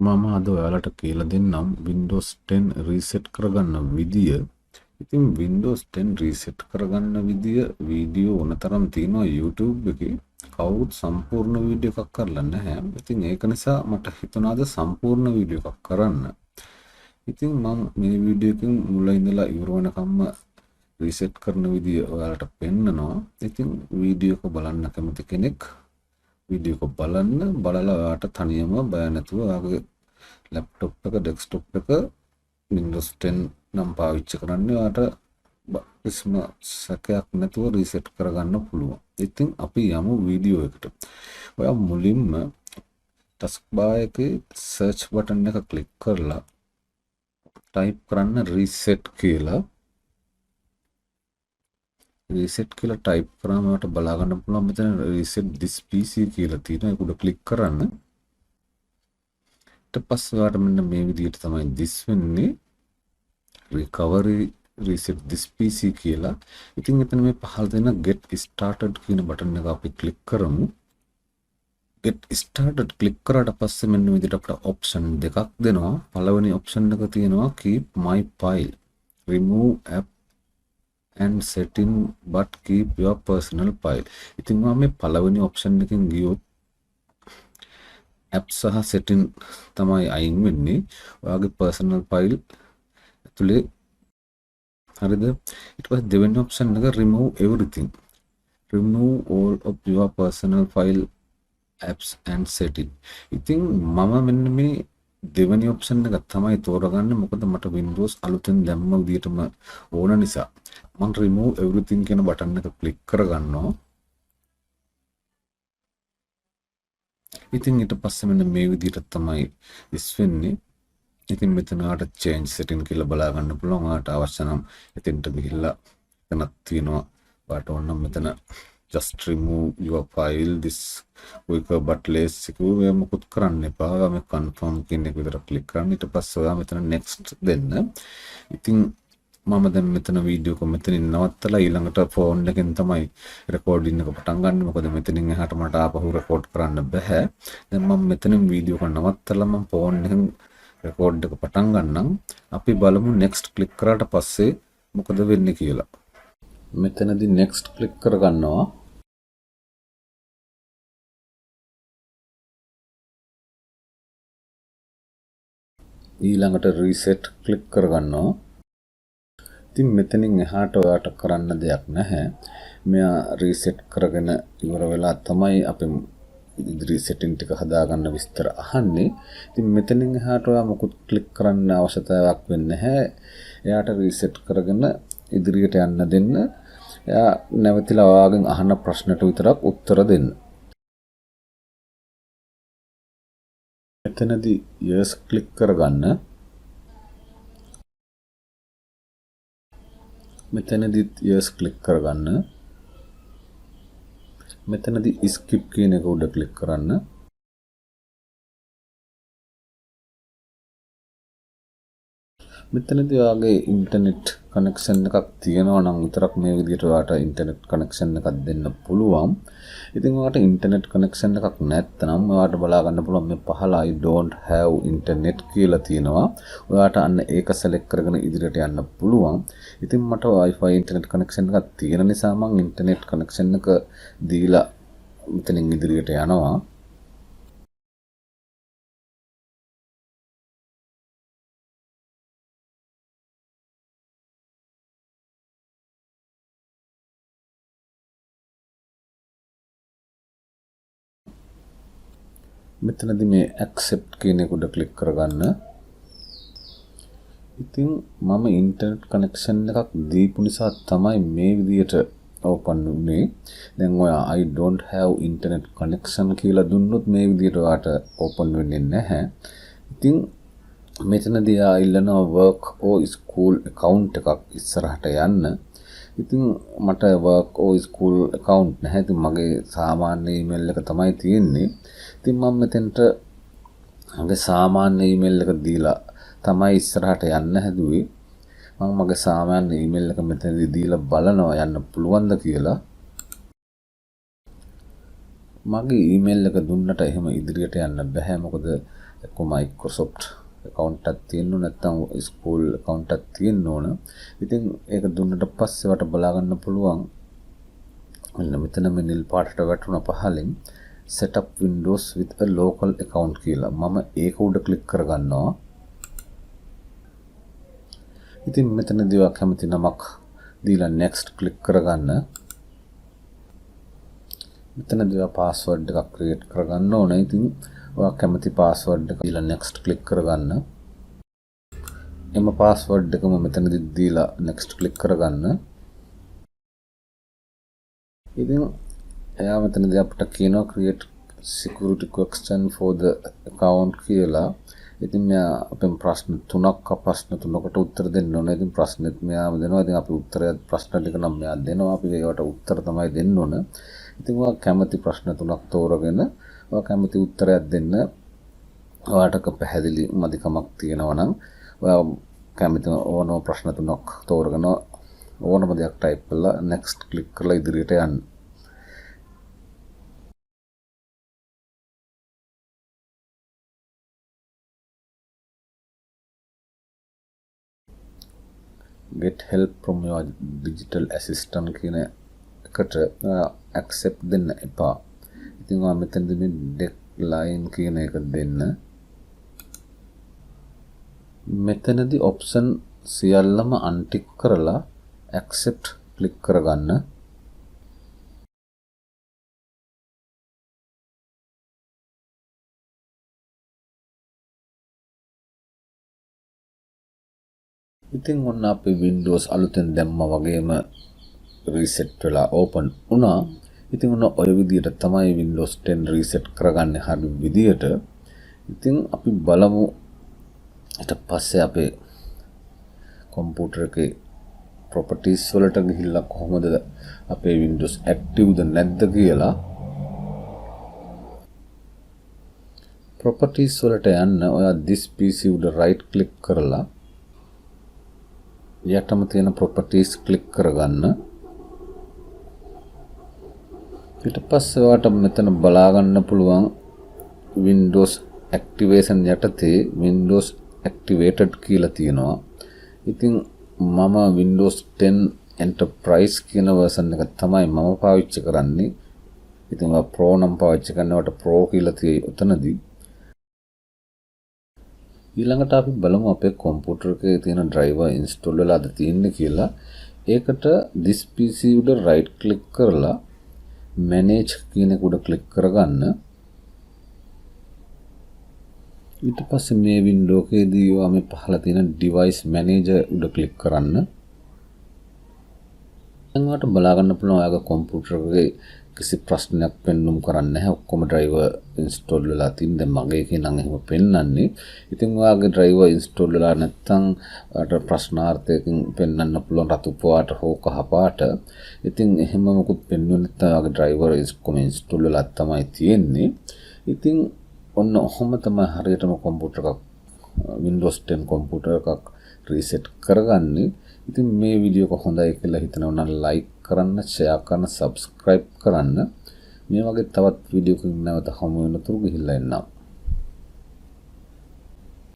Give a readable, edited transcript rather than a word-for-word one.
මම අද ඔයාලට කියලා දෙන්නම් Windows 10 රීසෙට් කරගන්න විදිය. ඉතින් Windows 10 රීසෙට් කරගන්න විදිය වීඩියෝ ඕනතරම් තියෙනවා YouTube එකේ. කවුරුත් සම්පූර්ණ වීඩියෝ එකක් කරලා නැහැ. ඉතින් ඒක නිසා මට හිතුණාද සම්පූර්ණ වීඩියෝ එකක් කරන්න. ඉතින් මම මේ වීඩියෝ එකෙන් මුල ඉඳලා ඉවර වෙනකම්ම රීසෙට් කරන විදිය ඔයාලට පෙන්නනවා. ඉතින් වීඩියෝ එක බලන්න කැමති කෙනෙක් වීඩියෝ එක බලලා ඔයාට තනියම බය නැතුව ඔයාගේ ලැප්ටොප් එක ඩෙස්ක්ටොප් එක Windows 10 නම් පාවිච්චි කරන්න ඔයාට කිසිම සැකයක් නැතුව රීසෙට් කරගන්න පුළුවන්. ඉතින් අපි යමු වීඩියෝ එකට. ඔයා මුලින්ම ටස්ක් බාර් එකේ සර්ච් බටන් එක ක්ලික් කරලා ටයිප් කරන්න රීසෙට් කියලා. රීසෙට් කියලා ටයිප් කරාම ඔයාට බලා ගන්න පුළුවන් මෙතන රීසෙට් this PC කියලා තියෙනවා. ඒක උඩ ක්ලික් කරන්න. ඊට පස්සේ ඔයාට මෙන්න මේ විදිහට තමයි this වෙන්නේ. recovery reset this PC කියලා. ඉතින් එතන මේ පහළ තියෙන get started කියන බටන් එක අපි ක්ලික් කරමු. get started ක්ලික් කරාට පස්සේ මෙන්න විදිහට අපිට ඔප්ෂන් දෙකක් දෙනවා. පළවෙනි ඔප්ෂන් එක තියෙනවා keep my file, remove app and setting but keep your personal file. ඉතින් මම මේ පළවෙනි ඔප්ෂන් එකෙන් ගියොත් app සහ setting තමයි අයින් වෙන්නේ. ඔයාගේ personal file ඇතුලේ හරිද? ඊට පස්සේ දෙවෙනි ඔප්ෂන් එක remove everything. remove all of your personal file, apps and setting. ඉතින් මම මෙන්න මේ දෙවෙනි ඔප්ෂන් එක තමයි තෝරගන්නේ. මොකද මට Windows අලුතෙන් දැම්ම විදිහටම ඕන නිසා. මම remove everything කියන බටන් එක ක්ලික් කරගන්නවා. ඉතින් ඊට පස්සේ මෙන්න මේ විදිහට තමයි ඉස් වෙන්නේ. ඉතින් මෙතන ආට change setting කියලා බලා ගන්න පුළුවන්. ඔයාට අවශ්‍ය නම් එතෙන්ට ගිහිල්ලා එතනක් තියෙනවා. ඔයාට ඕන නම් මෙතන just remove your file this quick but less secure මොකුත් කරන්න එපා. ඔයා මේ confirm කියන එක විතර ක්ලික් කරන්න. ඊට පස්සේ ඔයා මෙතන next දෙන්න. ඉතින් මම දැන් මෙතන වීඩියෝ එක මෙතනින් නවත්තලා ඊළඟට ෆෝන් එකෙන් තමයි රෙකෝඩින් එක පටන් ගන්න. මොකද මෙතනින් එහාට මට ආපහු රෙකෝඩ් කරන්න බෑ. දැන් මම මෙතනින් වීඩියෝ එක නවත්තලා මම ෆෝන් එකෙන් රෙකෝඩ් එක පටන් ගන්නම්. අපි බලමු next ක්ලික් කරාට පස්සේ මොකද වෙන්නේ කියලා. මෙතනදී next ක්ලික් කරගන්නවා. ඊළඟට reset ක්ලික් කරගන්නවා. ඉතින් මෙතනින් එහාට ඔයාට කරන්න දෙයක් නැහැ. මෙයා reset කරගෙන ඉවර වෙලා තමයි අපි ඉදිරි setting ටික හදාගන්න විස්තර අහන්නේ. ඉතින් මෙතනින් එහාට ඔයා මොකුත් ක්ලික් කරන්න අවශ්‍යතාවයක් වෙන්නේ නැහැ. එයාට reset කරගෙන ඉදිරියට යන්න දෙන්න. එයා නැවතිලා ඔයාගෙන් අහන ප්‍රශ්නට විතරක් උත්තර දෙන්න. මෙතනදී yes ක්ලික් කරගන්න. මෙතනදී yes ක්ලික් කරගන්න. මෙතනදී skip කියන එක උඩ ක්ලික් කරන්න. මෙතනදී ඔයාගේ ඉන්ටර්නෙට් කනෙක්ෂන් එකක් තියෙනවා නම් විතරක් මේ විදිහට ඔයාට ඉන්ටර්නෙට් කනෙක්ෂන් එකක් දෙන්න පුළුවන්. ඉතින් ඔයාට ඉන්ටර්නෙට් කනෙක්ෂන් එකක් නැත්නම් ඔයාට බලා ගන්න පුළුවන් මේ පහළ I don't have internet කියලා තියෙනවා. ඔයාට අන්න ඒක select කරගෙන ඉදිරියට යන්න පුළුවන්. ඉතින් මට Wi-Fi ඉන්ටර්නෙට් කනෙක්ෂන් එකක් තියෙන නිසා මම ඉන්ටර්නෙට් කනෙක්ෂන් එක දීලා මෙතනින් ඉදිරියට යනවා. මෙතනදී මේ accept කියන එක උඩ ක්ලික් කරගන්න. ඉතින් මම ඉන්ටර්නෙට් කනෙක්ෂන් එකක් දීපු නිසා තමයි මේ විදියට ඕපන් වුනේ. දැන් ඔයා I don't have internet connection කියලා දුන්නොත් මේ විදියට ඔයාට ඕපන් වෙන්නේ නැහැ. ඉතින් මෙතනදී ආ ඉල්ලනවා work or school account එකක් ඉස්සරහට යන්න. ඉතින් මට work or school account නැහැ. ඉතින් මගේ සාමාන්‍ය email එක තමයි තියෙන්නේ. ඉතින් මම මෙතෙන්ට මගේ සාමාන්‍ය ඊමේල් එක දීලා තමයි ඉස්සරහට යන්න හැදුවේ. මම මගේ සාමාන්‍ය ඊමේල් එක මෙතනදී දීලා බලනවා යන්න පුළුවන්ද කියලා. මගේ ඊමේල් එක දුන්නට එහෙම ඉදිරියට යන්න බෑ. මොකද එක්ක Microsoft account එකක් තියෙන්න ඕන නැත්නම් school account එකක් තියෙන්න ඕන. ඉතින් ඒක දුන්නට පස්සේ වට බලා ගන්න පුළුවන්. මෙන්න මෙතන මේ නිල් පාටට වැටුණ පහලින් set up Windows with a local account කියලා. මම ඒක උඩ ක්ලික් කරගන්නවා. ඉතින් මෙතනදී ඔයා කැමති නමක් දීලා next ක්ලික් කරගන්න. මෙතනදී ඔයා password එකක් create කරගන්න ඕන. ඉතින් ඔයා කැමති password එක දීලා next ක්ලික් කරගන්න. එම password එකම මෙතනදී දීලා next ක්ලික් කරගන්න. ඉතින් එයා මෙතනදී අපිට කියනවා create security question for the account කියලා. ඉතින් මෙයා අපෙන් ප්‍රශ්න 3ක් ප්‍රශ්න 3කට උත්තර දෙන්න ඕනේ. ඉතින් ප්‍රශ්නෙත් මෙයාම දෙනවා. ඉතින් අපි උත්තරය ප්‍රශ්න ටික නම් මෙයා දෙනවා. අපි ඒකට උත්තර තමයි දෙන්න ඕන. ඉතින් ඔයා කැමති ප්‍රශ්න 3ක් තෝරගෙන ඔයා කැමති උත්තරයක් දෙන්න. ඔයාට පැහැදිලි මදිකමක් තියෙනවා නම් ඔයා කැමති ඕනම ප්‍රශ්න 3ක් තෝරගෙන ඕනම දෙයක් ටයිප් කරලා next ක්ලික් කරලා ඉදිරියට යන්න. get help from your digital assistant කියන එකට accept දෙන්න එපා. ඉතින් ඔයා මෙතනදී මේ decline කියන එක දෙන්න. මෙතනදී option සියල්ලම untick කරලා accept click කරගන්න. ඉතින් ඔන්න අපේ Windows අලුතෙන් දැම්මා වගේම reset වෙලා open වුණා. ඉතින් ඔන්න ඔය විදිහට තමයි Windows 10 reset කරගන්නේ හරි විදිහට. ඉතින් අපි බලමු ඊට පස්සේ අපේ කම්පියුටර් එකේ properties වලට ගිහිල්ලා කොහොමද අපේ Windows active ද නැද්ද කියලා. properties වලට යන්න ඔයා this PC උඩ right click කරලා යටම තියෙන properties click කරගන්න. ඊට පස්සේ ඔයාලට මෙතන බලා ගන්න පුළුවන් Windows activation යටතේ Windows activated කියලා තියෙනවා. ඉතින් මම Windows 10 Enterprise කියන version එක තමයි මම පාවිච්චි කරන්නේ. ඉතින් ඔයා Pro නම් පාවිච්චි කරනකොට Pro කියලා තියෙයි උතනදී. ඊළඟට අපි බලමු අපේ කම්පියුටර් එකේ තියෙන driver install වෙලාද තියෙන්නේ කියලා. ඒකට this PC උඩ right click කරලා manage කියන එක උඩ click කරගන්න. ඊට පස්සේ මේ window එකේදී ඔයා මේ පහළ තියෙන device manager උඩ click කරන්න. දැන් ඔයාලට බලා ගන්න පුළුවන් ඔයාගේ කම්පියුටර් එකේ කිසි ප්‍රශ්නයක් පෙන්නුම් කරන්නේ නැහැ. ඔක්කොම driver install වෙලා තින්. දැන් මගේ එකේ නම් එහෙම පෙන්වන්නේ. ඉතින් ඔයාගේ driver install වෙලා නැත්නම් ඔයාට ප්‍රශ්නාර්ථයකින් පෙන්වන්න පුළුවන් රතු පාට හෝ කහ පාට. ඉතින් එහෙම මොකුත් පෙන්වන්නේ නැත්නම් ඔයාගේ driver ඔක්කොම install වෙලා තමයි තියෙන්නේ. ඉතින් ඔන්න ඔහොම තමයි හරියටම කම්පියුටර් එකක් Windows 10 කම්පියුටර් එකක් reset කරගන්නේ. ඉතින් මේ වීඩියෝ එක හොඳයි කියලා හිතනවා නම් like කරන්න, share කරන්න, subscribe කරන්න. මේ වගේ තවත් වීඩියෝ එකකින් නැවත හමු වෙනතුරු ගිහිල්ලා එන්නම්.